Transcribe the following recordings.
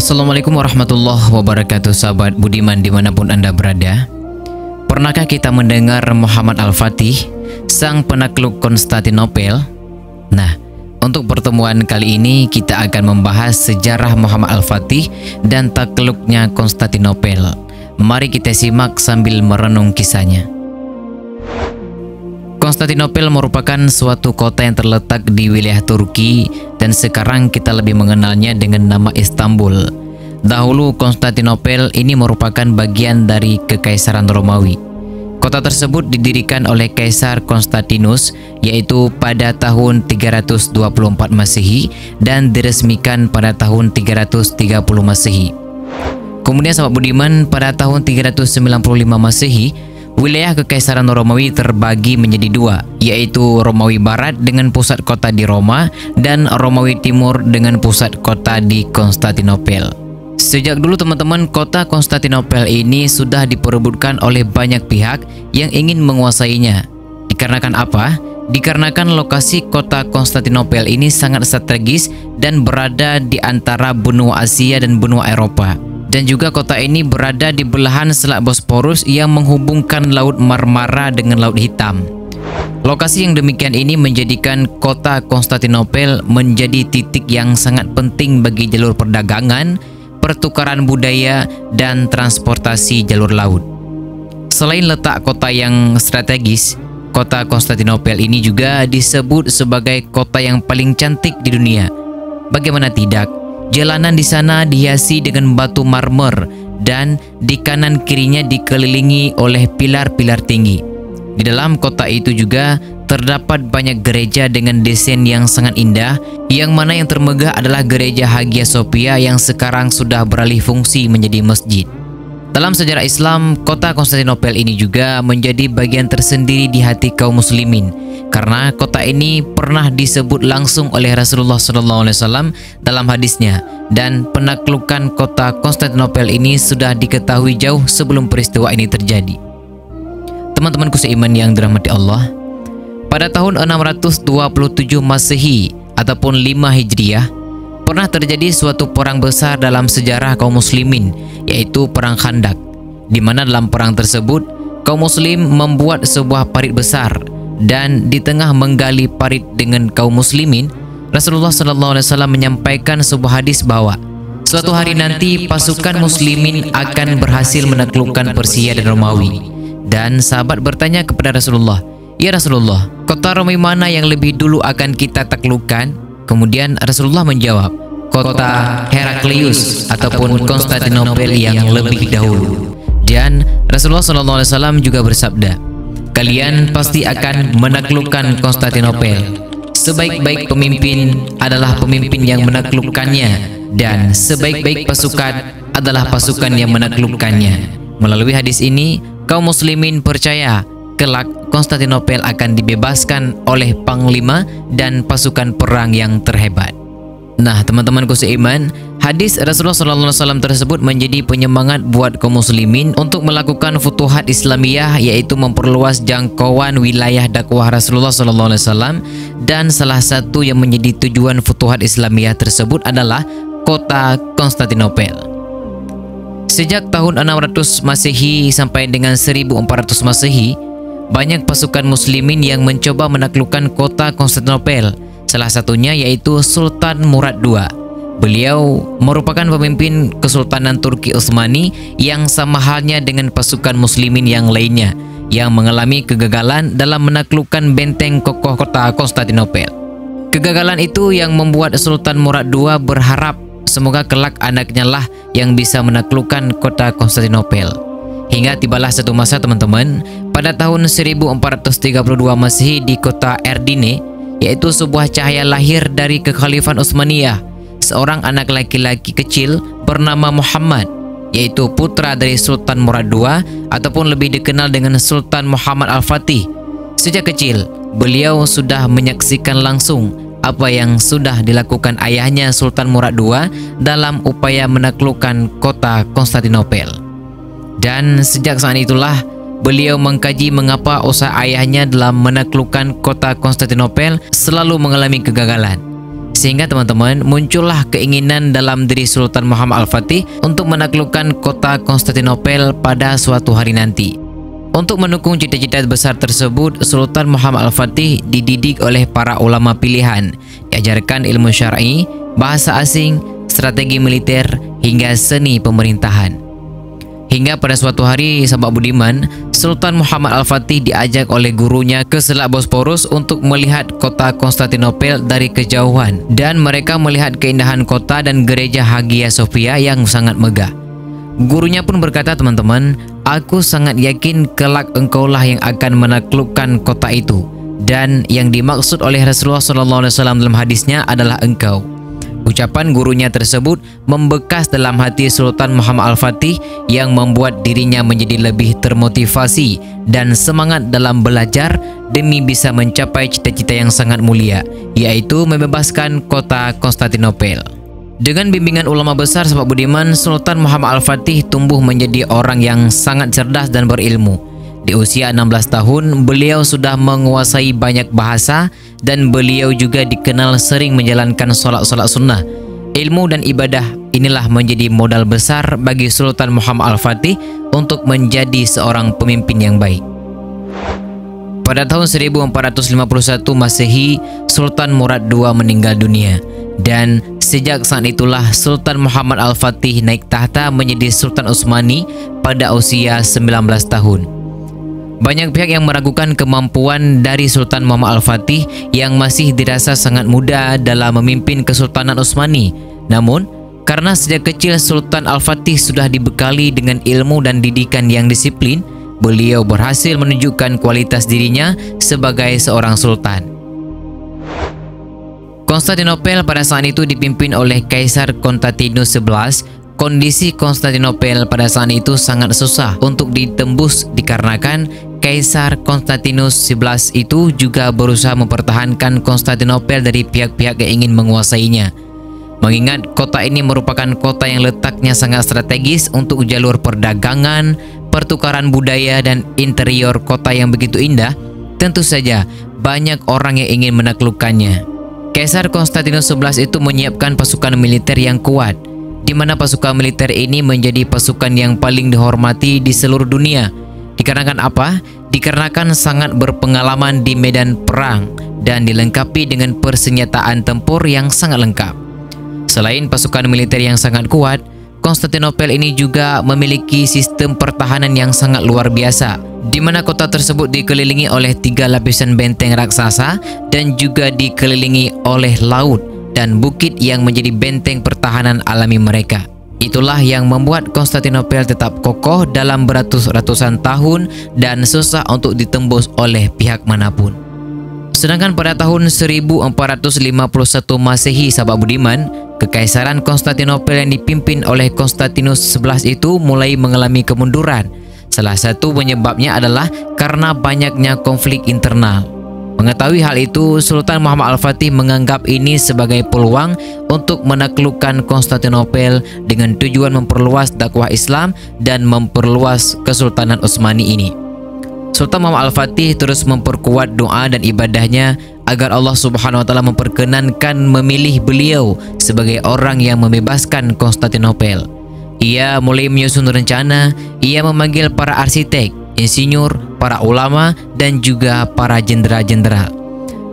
Assalamualaikum warahmatullahi wabarakatuh, sahabat budiman dimanapun Anda berada. Pernahkah kita mendengar Muhammad Al-Fatih, sang penakluk Konstantinopel? Nah, untuk pertemuan kali ini kita akan membahas sejarah Muhammad Al-Fatih dan takluknya Konstantinopel. Mari kita simak sambil merenung kisahnya. Konstantinopel merupakan suatu kota yang terletak di wilayah Turki dan sekarang kita lebih mengenalnya dengan nama Istanbul. Dahulu Konstantinopel ini merupakan bagian dari Kekaisaran Romawi. Kota tersebut didirikan oleh Kaisar Konstantinus yaitu pada tahun 324 Masehi dan diresmikan pada tahun 330 Masehi. Kemudian sahabat budiman, pada tahun 395 Masehi wilayah Kekaisaran Romawi terbagi menjadi dua, yaitu Romawi Barat dengan pusat kota di Roma dan Romawi Timur dengan pusat kota di Konstantinopel. Sejak dulu teman-teman, kota Konstantinopel ini sudah diperebutkan oleh banyak pihak yang ingin menguasainya. Dikarenakan apa? Dikarenakan lokasi kota Konstantinopel ini sangat strategis dan berada di antara benua Asia dan benua Eropa. Dan juga kota ini berada di belahan Selat Bosporus yang menghubungkan Laut Marmara dengan Laut Hitam. Lokasi yang demikian ini menjadikan kota Konstantinopel menjadi titik yang sangat penting bagi jalur perdagangan, pertukaran budaya, dan transportasi jalur laut. Selain letak kota yang strategis, kota Konstantinopel ini juga disebut sebagai kota yang paling cantik di dunia. Bagaimana tidak? Jalanan di sana dihiasi dengan batu marmer dan di kanan kirinya dikelilingi oleh pilar-pilar tinggi. Di dalam kota itu juga terdapat banyak gereja dengan desain yang sangat indah, yang mana yang termegah adalah gereja Hagia Sophia yang sekarang sudah beralih fungsi menjadi masjid. Dalam sejarah Islam, kota Konstantinopel ini juga menjadi bagian tersendiri di hati kaum muslimin, karena kota ini pernah disebut langsung oleh Rasulullah SAW dalam hadisnya, dan penaklukan kota Konstantinopel ini sudah diketahui jauh sebelum peristiwa ini terjadi. Teman-temanku seiman yang dirahmati Allah, pada tahun 627 Masehi ataupun 5 Hijriah, pernah terjadi suatu perang besar dalam sejarah kaum muslimin, yaitu Perang Khandak, di mana dalam perang tersebut kaum muslim membuat sebuah parit besar, dan di tengah menggali parit dengan kaum muslimin, Rasulullah SAW menyampaikan sebuah hadis bahwa suatu hari nanti pasukan muslimin akan berhasil menaklukkan Persia dan Romawi. Dan sahabat bertanya kepada Rasulullah, "Ya Rasulullah, kota Romawi mana yang lebih dulu akan kita taklukkan?" Kemudian Rasulullah menjawab, "Kota Heraklius ataupun Konstantinopel yang lebih dahulu." Dan Rasulullah SAW juga bersabda, "Kalian pasti akan menaklukkan Konstantinopel. Sebaik-baik pemimpin adalah pemimpin yang menaklukkannya, dan sebaik-baik pasukan adalah pasukan yang menaklukkannya." Melalui hadis ini, kaum muslimin percaya kelak Konstantinopel akan dibebaskan oleh panglima dan pasukan perang yang terhebat. Nah, teman-temanku seiman, hadis Rasulullah SAW tersebut menjadi penyemangat buat kaum muslimin untuk melakukan futuhat Islamiyah, yaitu memperluas jangkauan wilayah dakwah Rasulullah SAW. Dan salah satu yang menjadi tujuan futuhat Islamiyah tersebut adalah kota Konstantinopel. Sejak tahun 600 Masehi sampai dengan 1400 Masehi, banyak pasukan muslimin yang mencoba menaklukkan kota Konstantinopel. Salah satunya yaitu Sultan Murad II. Beliau merupakan pemimpin Kesultanan Turki Utsmani yang sama halnya dengan pasukan muslimin yang lainnya yang mengalami kegagalan dalam menaklukkan benteng kokoh kota Konstantinopel. Kegagalan itu yang membuat Sultan Murad II berharap semoga kelak anaknya lah yang bisa menaklukkan kota Konstantinopel. Hingga tibalah satu masa teman-teman, pada tahun 1432 Masehi di kota Erdine, yaitu sebuah cahaya lahir dari Kekhalifahan Utsmaniyah, seorang anak laki-laki kecil bernama Muhammad, yaitu putra dari Sultan Murad II ataupun lebih dikenal dengan Sultan Muhammad Al-Fatih. Sejak kecil, beliau sudah menyaksikan langsung apa yang sudah dilakukan ayahnya Sultan Murad II dalam upaya menaklukkan kota Konstantinopel. Dan sejak saat itulah beliau mengkaji mengapa usaha ayahnya dalam menaklukkan kota Konstantinopel selalu mengalami kegagalan. Sehingga teman-teman, muncullah keinginan dalam diri Sultan Muhammad Al-Fatih untuk menaklukkan kota Konstantinopel pada suatu hari nanti. Untuk mendukung cita-cita besar tersebut, Sultan Muhammad Al-Fatih dididik oleh para ulama pilihan, diajarkan ilmu syar'i, bahasa asing, strategi militer, hingga seni pemerintahan. Hingga pada suatu hari, sahabat budiman, Sultan Muhammad Al-Fatih diajak oleh gurunya ke Selat Bosporus untuk melihat kota Konstantinopel dari kejauhan, dan mereka melihat keindahan kota dan gereja Hagia Sophia yang sangat megah. Gurunya pun berkata, teman-teman, aku sangat yakin kelak engkaulah yang akan menaklukkan kota itu, dan yang dimaksud oleh Rasulullah SAW dalam hadisnya adalah engkau. Ucapan gurunya tersebut membekas dalam hati Sultan Muhammad Al-Fatih yang membuat dirinya menjadi lebih termotivasi dan semangat dalam belajar demi bisa mencapai cita-cita yang sangat mulia, yaitu membebaskan kota Konstantinopel. Dengan bimbingan ulama besar, sahabat budiman, Sultan Muhammad Al-Fatih tumbuh menjadi orang yang sangat cerdas dan berilmu. Di usia 16 tahun, beliau sudah menguasai banyak bahasa dan beliau juga dikenal sering menjalankan solat-solat sunnah. Ilmu dan ibadah inilah menjadi modal besar bagi Sultan Muhammad Al-Fatih untuk menjadi seorang pemimpin yang baik. Pada tahun 1451 Masehi, Sultan Murad II meninggal dunia, dan sejak saat itulah Sultan Muhammad Al-Fatih naik tahta menjadi Sultan Utsmani pada usia 19 tahun. Banyak pihak yang meragukan kemampuan dari Sultan Muhammad Al-Fatih yang masih dirasa sangat muda dalam memimpin Kesultanan Utsmani. Namun, karena sejak kecil Sultan Al-Fatih sudah dibekali dengan ilmu dan didikan yang disiplin, beliau berhasil menunjukkan kualitas dirinya sebagai seorang sultan. Konstantinopel pada saat itu dipimpin oleh Kaisar Konstantinus XI. Kondisi Konstantinopel pada saat itu sangat susah untuk ditembus dikarenakan Kaisar Konstantinus XI itu juga berusaha mempertahankan Konstantinopel dari pihak-pihak yang ingin menguasainya. Mengingat kota ini merupakan kota yang letaknya sangat strategis untuk jalur perdagangan, pertukaran budaya, dan interior kota yang begitu indah, tentu saja banyak orang yang ingin menaklukkannya. Kaisar Konstantinus XI itu menyiapkan pasukan militer yang kuat, di mana pasukan militer ini menjadi pasukan yang paling dihormati di seluruh dunia. Dikarenakan apa? Dikarenakan sangat berpengalaman di medan perang dan dilengkapi dengan persenjataan tempur yang sangat lengkap. Selain pasukan militer yang sangat kuat, Konstantinopel ini juga memiliki sistem pertahanan yang sangat luar biasa, di mana kota tersebut dikelilingi oleh 3 lapisan benteng raksasa dan juga dikelilingi oleh laut dan bukit yang menjadi benteng pertahanan alami mereka. Itulah yang membuat Konstantinopel tetap kokoh dalam beratus-ratusan tahun dan susah untuk ditembus oleh pihak manapun. Sedangkan pada tahun 1451 Masehi, sahabat budiman, Kekaisaran Konstantinopel yang dipimpin oleh Konstantinus XI itu mulai mengalami kemunduran. Salah satu penyebabnya adalah karena banyaknya konflik internal. Mengetahui hal itu, Sultan Muhammad Al-Fatih menganggap ini sebagai peluang untuk menaklukkan Konstantinopel dengan tujuan memperluas dakwah Islam dan memperluas Kesultanan Utsmani ini. Sultan Muhammad Al-Fatih terus memperkuat doa dan ibadahnya agar Allah Subhanahu wa taala memperkenankan memilih beliau sebagai orang yang membebaskan Konstantinopel. Ia mulai menyusun rencana, ia memanggil para arsitek, insinyur, para ulama, dan juga para jenderal-jenderal.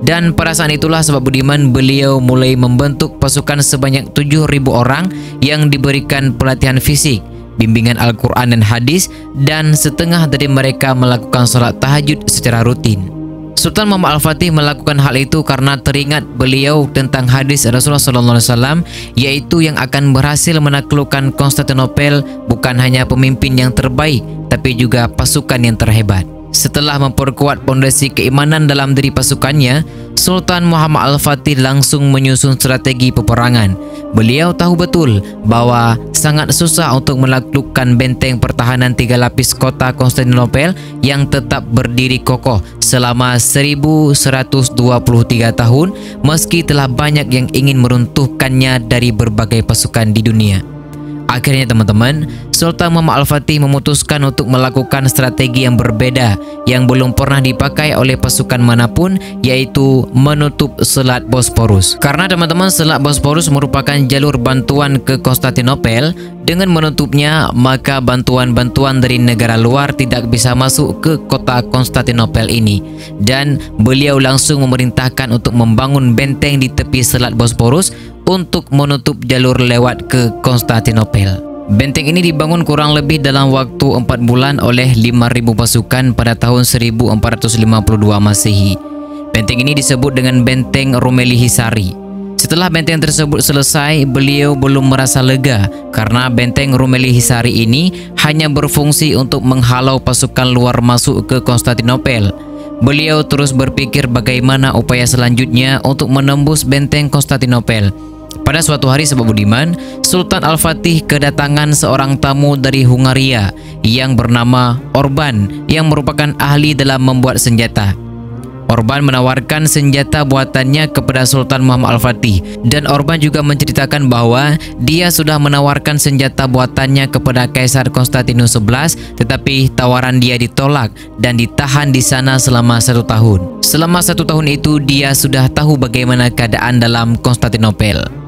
Dan pada saat itulah, sahabat budiman, beliau mulai membentuk pasukan sebanyak 7.000 orang yang diberikan pelatihan fisik, bimbingan Al-Quran dan hadis, dan setengah dari mereka melakukan sholat tahajud secara rutin. Sultan Muhammad Al-Fatih melakukan hal itu karena teringat beliau tentang hadis Rasulullah SAW, yaitu yang akan berhasil menaklukkan Konstantinopel bukan hanya pemimpin yang terbaik, tapi juga pasukan yang terhebat. Setelah memperkuat pondasi keimanan dalam diri pasukannya, Sultan Muhammad Al-Fatih langsung menyusun strategi peperangan. Beliau tahu betul bahwa sangat susah untuk menaklukkan benteng pertahanan 3 lapis kota Konstantinopel yang tetap berdiri kokoh selama 1123 tahun, meski telah banyak yang ingin meruntuhkannya dari berbagai pasukan di dunia. Akhirnya teman-teman, Sultan Muhammad Al-Fatih memutuskan untuk melakukan strategi yang berbeda yang belum pernah dipakai oleh pasukan manapun, yaitu menutup Selat Bosporus. Karena teman-teman, Selat Bosporus merupakan jalur bantuan ke Konstantinopel. Dengan menutupnya, maka bantuan-bantuan dari negara luar tidak bisa masuk ke kota Konstantinopel ini. Dan beliau langsung memerintahkan untuk membangun benteng di tepi Selat Bosporus untuk menutup jalur lewat ke Konstantinopel. Benteng ini dibangun kurang lebih dalam waktu 4 bulan oleh 5.000 pasukan pada tahun 1452 Masehi. Benteng ini disebut dengan Benteng Rumeli Hisari. Setelah benteng tersebut selesai, beliau belum merasa lega karena Benteng Rumeli Hisari ini hanya berfungsi untuk menghalau pasukan luar masuk ke Konstantinopel. Beliau terus berpikir bagaimana upaya selanjutnya untuk menembus benteng Konstantinopel. Pada suatu hari, sahabat budiman, Sultan Al-Fatih kedatangan seorang tamu dari Hungaria yang bernama Orban yang merupakan ahli dalam membuat senjata. Orban menawarkan senjata buatannya kepada Sultan Muhammad Al-Fatih, dan Orban juga menceritakan bahwa dia sudah menawarkan senjata buatannya kepada Kaisar Konstantinus XI, tetapi tawaran dia ditolak dan ditahan di sana selama 1 tahun. Selama 1 tahun itu dia sudah tahu bagaimana keadaan dalam Konstantinopel.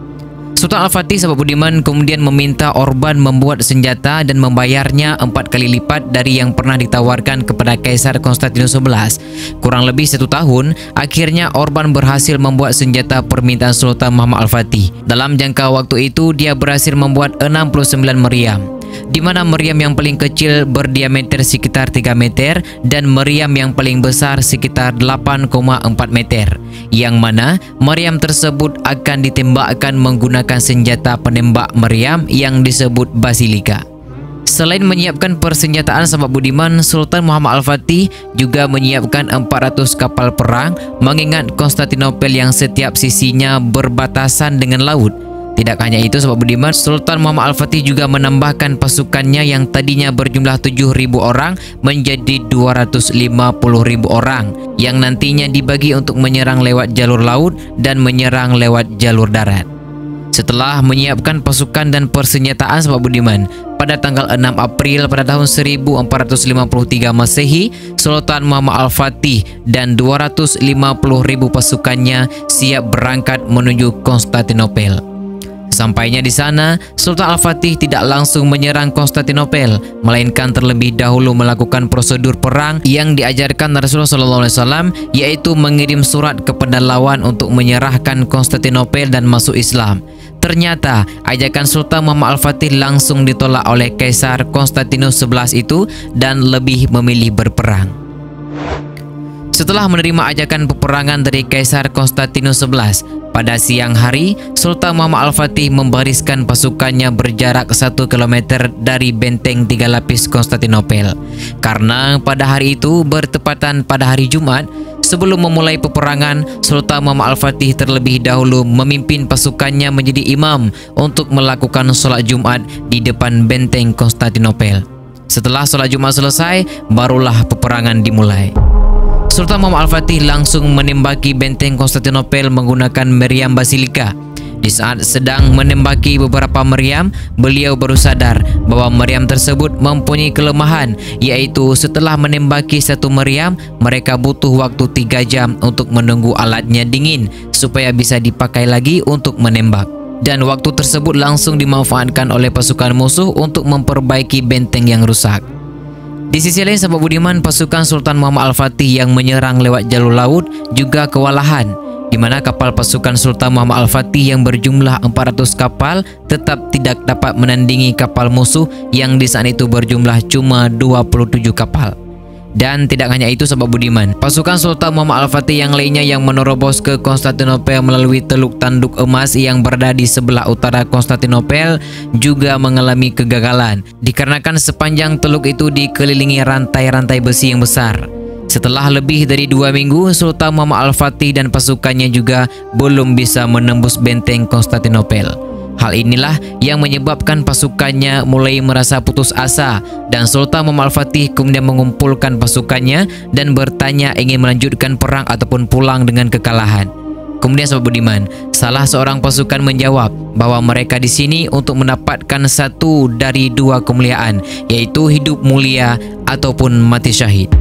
Sultan Al-Fatih, sahabat budiman, kemudian meminta Orban membuat senjata dan membayarnya 4 kali lipat dari yang pernah ditawarkan kepada Kaisar Konstantinus XI. Kurang lebih 1 tahun, akhirnya Orban berhasil membuat senjata permintaan Sultan Muhammad Al-Fatih. Dalam jangka waktu itu, dia berhasil membuat 69 meriam, di mana meriam yang paling kecil berdiameter sekitar 3 meter dan meriam yang paling besar sekitar 8,4 meter, yang mana meriam tersebut akan ditembakkan menggunakan senjata penembak meriam yang disebut basilika. Selain menyiapkan persenjataan, sahabat budiman, Sultan Muhammad Al-Fatih juga menyiapkan 400 kapal perang, mengingat Konstantinopel yang setiap sisinya berbatasan dengan laut. Tidak hanya itu, sahabat budiman, Sultan Muhammad Al-Fatih juga menambahkan pasukannya yang tadinya berjumlah 7.000 orang menjadi 250.000 orang yang nantinya dibagi untuk menyerang lewat jalur laut dan menyerang lewat jalur darat. Setelah menyiapkan pasukan dan persenjataan, sahabat budiman, pada tanggal 6 April pada tahun 1453 Masehi, Sultan Muhammad Al-Fatih dan 250.000 pasukannya siap berangkat menuju Konstantinopel. Sampainya di sana, Sultan Al-Fatih tidak langsung menyerang Konstantinopel, melainkan terlebih dahulu melakukan prosedur perang yang diajarkan Rasulullah SAW, yaitu mengirim surat kepada lawan untuk menyerahkan Konstantinopel dan masuk Islam. Ternyata ajakan Sultan Muhammad Al-Fatih langsung ditolak oleh Kaisar Konstantinus XI itu dan lebih memilih berperang. Setelah menerima ajakan peperangan dari Kaisar Konstantinus XI, pada siang hari, Sultan Muhammad Al-Fatih membariskan pasukannya berjarak 1 km dari benteng 3 lapis Konstantinopel. Karena pada hari itu bertepatan pada hari Jumat, sebelum memulai peperangan, Sultan Muhammad Al-Fatih terlebih dahulu memimpin pasukannya menjadi imam untuk melakukan sholat Jumat di depan benteng Konstantinopel. Setelah sholat Jumat selesai, barulah peperangan dimulai. Sultan Muhammad Al-Fatih langsung menembaki benteng Konstantinopel menggunakan meriam basilika. Di saat sedang menembaki beberapa meriam, beliau baru sadar bahwa meriam tersebut mempunyai kelemahan, yaitu setelah menembaki 1 meriam, mereka butuh waktu 3 jam untuk menunggu alatnya dingin supaya bisa dipakai lagi untuk menembak. Dan waktu tersebut langsung dimanfaatkan oleh pasukan musuh untuk memperbaiki benteng yang rusak. Di sisi lain, sahabat budiman, pasukan Sultan Muhammad Al-Fatih yang menyerang lewat jalur laut juga kewalahan, di mana kapal pasukan Sultan Muhammad Al-Fatih yang berjumlah 400 kapal tetap tidak dapat menandingi kapal musuh yang di saat itu berjumlah cuma 27 kapal. Dan tidak hanya itu, sahabat budiman, pasukan Sultan Muhammad Al-Fatih yang lainnya yang menerobos ke Konstantinopel melalui Teluk Tanduk Emas yang berada di sebelah utara Konstantinopel juga mengalami kegagalan, dikarenakan sepanjang teluk itu dikelilingi rantai-rantai besi yang besar. Setelah lebih dari 2 minggu, Sultan Muhammad Al-Fatih dan pasukannya juga belum bisa menembus benteng Konstantinopel. Hal inilah yang menyebabkan pasukannya mulai merasa putus asa, dan Sultan Muhammad Al-Fatih kemudian mengumpulkan pasukannya dan bertanya ingin melanjutkan perang ataupun pulang dengan kekalahan. Kemudian sahabat budiman, salah seorang pasukan menjawab bahawa mereka di sini untuk mendapatkan satu dari dua kemuliaan, yaitu hidup mulia ataupun mati syahid.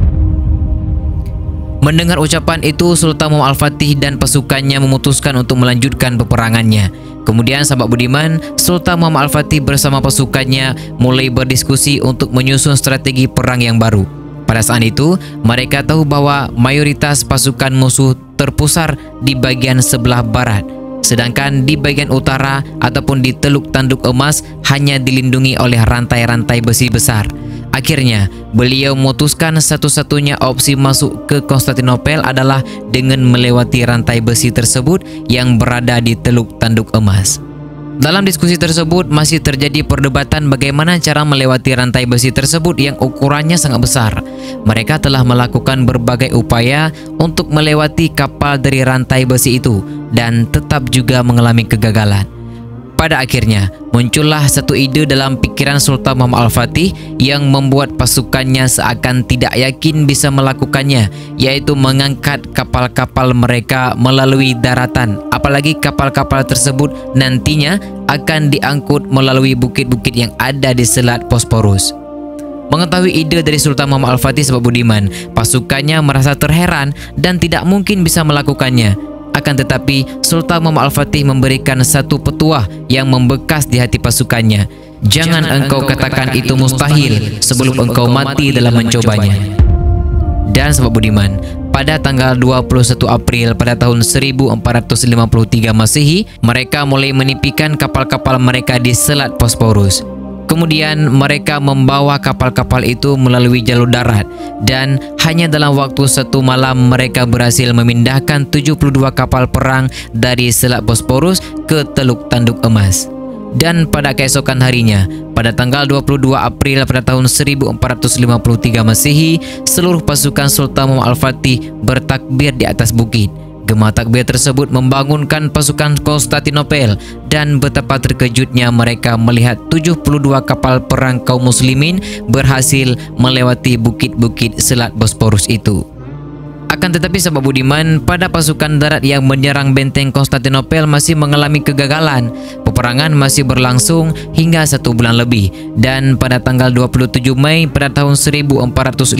Mendengar ucapan itu, Sultan Muhammad Al-Fatih dan pasukannya memutuskan untuk melanjutkan peperangannya. Kemudian sahabat budiman, Sultan Muhammad Al-Fatih bersama pasukannya mulai berdiskusi untuk menyusun strategi perang yang baru. Pada saat itu, mereka tahu bahawa mayoritas pasukan musuh terpusar di bagian sebelah barat, sedangkan di bagian utara ataupun di Teluk Tanduk Emas hanya dilindungi oleh rantai-rantai besi besar. Akhirnya, beliau memutuskan satu-satunya opsi masuk ke Konstantinopel adalah dengan melewati rantai besi tersebut yang berada di Teluk Tanduk Emas. Dalam diskusi tersebut masih terjadi perdebatan bagaimana cara melewati rantai besi tersebut yang ukurannya sangat besar. Mereka telah melakukan berbagai upaya untuk melewati kapal dari rantai besi itu dan tetap juga mengalami kegagalan. Pada akhirnya, muncullah satu ide dalam pikiran Sultan Muhammad Al-Fatih yang membuat pasukannya seakan tidak yakin bisa melakukannya, yaitu mengangkat kapal-kapal mereka melalui daratan, apalagi kapal-kapal tersebut nantinya akan diangkut melalui bukit-bukit yang ada di Selat Bosporus. Mengetahui ide dari Sultan Muhammad Al-Fatih sahabat budiman, pasukannya merasa terheran dan tidak mungkin bisa melakukannya. Akan tetapi, Sultan Muhammad Al-Fatih memberikan satu petuah yang membekas di hati pasukannya. Jangan engkau katakan itu mustahil sebelum engkau mati dalam mencobanya. Dan sahabat budiman, pada tanggal 21 April pada tahun 1453 Masehi, mereka mulai menipikan kapal-kapal mereka di Selat Bosporus. Kemudian mereka membawa kapal-kapal itu melalui jalur darat dan hanya dalam waktu satu malam mereka berhasil memindahkan 72 kapal perang dari Selat Bosporus ke Teluk Tanduk Emas. Dan pada keesokan harinya, pada tanggal 22 April pada tahun 1453 Masehi, seluruh pasukan Sultan Muhammad Al-Fatih bertakbir di atas bukit. Gema takbir tersebut membangunkan pasukan Konstantinopel dan betapa terkejutnya mereka melihat 72 kapal perang kaum muslimin berhasil melewati bukit-bukit Selat Bosporus itu. Akan tetapi sahabat budiman, pada pasukan darat yang menyerang benteng Konstantinopel masih mengalami kegagalan. Peperangan masih berlangsung hingga 1 bulan lebih dan pada tanggal 27 Mei pada tahun 1453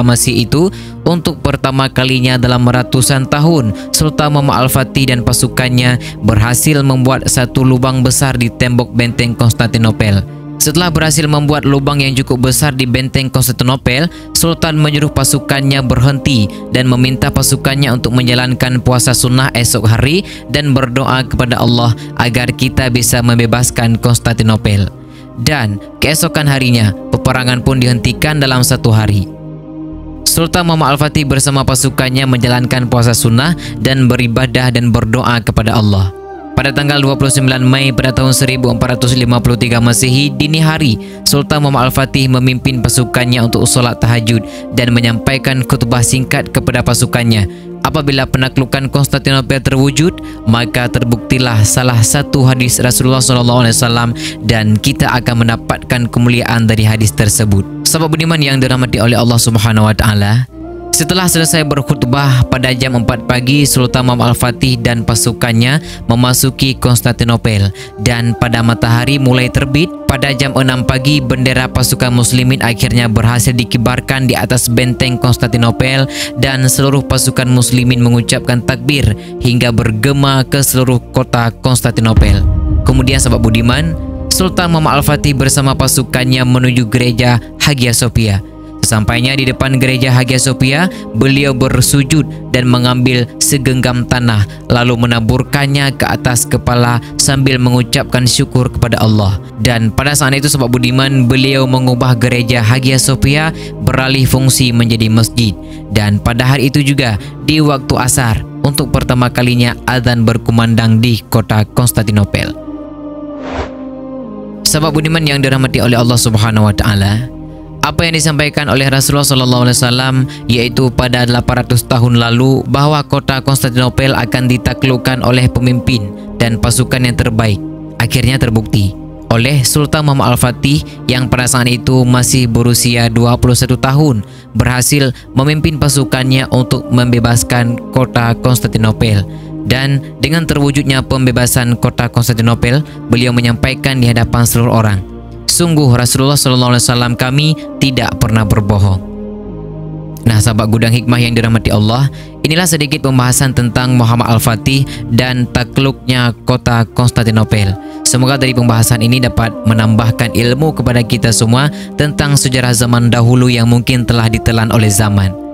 Masehi itu, untuk pertama kalinya dalam ratusan tahun, Sultan Muhammad Al-Fatih dan pasukannya berhasil membuat satu lubang besar di tembok benteng Konstantinopel. Setelah berhasil membuat lubang yang cukup besar di benteng Konstantinopel, Sultan menyuruh pasukannya berhenti dan meminta pasukannya untuk menjalankan puasa sunnah esok hari dan berdoa kepada Allah agar kita bisa membebaskan Konstantinopel. Dan keesokan harinya, peperangan pun dihentikan dalam 1 hari. Sultan Muhammad Al-Fatih bersama pasukannya menjalankan puasa sunnah dan beribadah dan berdoa kepada Allah. Pada tanggal 29 Mei pada tahun 1453 Masehi dini hari, Sultan Muhammad Al-Fatih memimpin pasukannya untuk solat tahajud dan menyampaikan khutbah singkat kepada pasukannya. Apabila penaklukan Konstantinopel terwujud, maka terbuktilah salah satu hadis Rasulullah SAW dan kita akan mendapatkan kemuliaan dari hadis tersebut. Sahabat budiman yang dirahmati oleh Allah Subhanahu Wa Taala, setelah selesai berkhutbah pada jam 4 pagi, Sultan Muhammad Al-Fatih dan pasukannya memasuki Konstantinopel dan pada matahari mulai terbit, pada jam 6 pagi bendera pasukan muslimin akhirnya berhasil dikibarkan di atas benteng Konstantinopel dan seluruh pasukan muslimin mengucapkan takbir hingga bergema ke seluruh kota Konstantinopel. Kemudian sahabat budiman, Sultan Muhammad Al-Fatih bersama pasukannya menuju gereja Hagia Sophia. Sesampainya di depan gereja Hagia Sophia, beliau bersujud dan mengambil segenggam tanah lalu menaburkannya ke atas kepala sambil mengucapkan syukur kepada Allah. Dan pada saat itu sahabat budiman, beliau mengubah gereja Hagia Sophia beralih fungsi menjadi masjid. Dan pada hari itu juga di waktu asar, untuk pertama kalinya azan berkumandang di kota Konstantinopel. Sahabat budiman yang dirahmati oleh Allah Subhanahu Wa Taala, apa yang disampaikan oleh Rasulullah SAW yaitu pada 800 tahun lalu bahwa kota Konstantinopel akan ditaklukkan oleh pemimpin dan pasukan yang terbaik, akhirnya terbukti oleh Sultan Muhammad Al-Fatih yang pada saat itu masih berusia 21 tahun berhasil memimpin pasukannya untuk membebaskan kota Konstantinopel. Dan dengan terwujudnya pembebasan kota Konstantinopel, beliau menyampaikan di hadapan seluruh orang, sungguh Rasulullah SAW kami tidak pernah berbohong. Nah, sahabat Gudang Hikmah yang dirahmati Allah, inilah sedikit pembahasan tentang Muhammad Al-Fatih dan takluknya kota Konstantinopel. Semoga dari pembahasan ini dapat menambahkan ilmu kepada kita semua tentang sejarah zaman dahulu yang mungkin telah ditelan oleh zaman.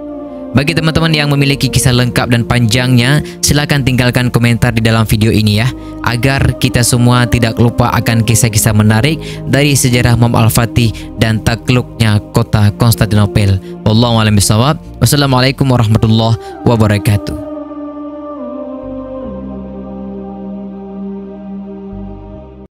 Bagi teman-teman yang memiliki kisah lengkap dan panjangnya, silakan tinggalkan komentar di dalam video ini ya, agar kita semua tidak lupa akan kisah-kisah menarik dari sejarah Muhammad Al-Fatih dan takluknya kota Konstantinopel. Wallahu a'lam bishawab. Wassalamualaikum warahmatullahi wabarakatuh.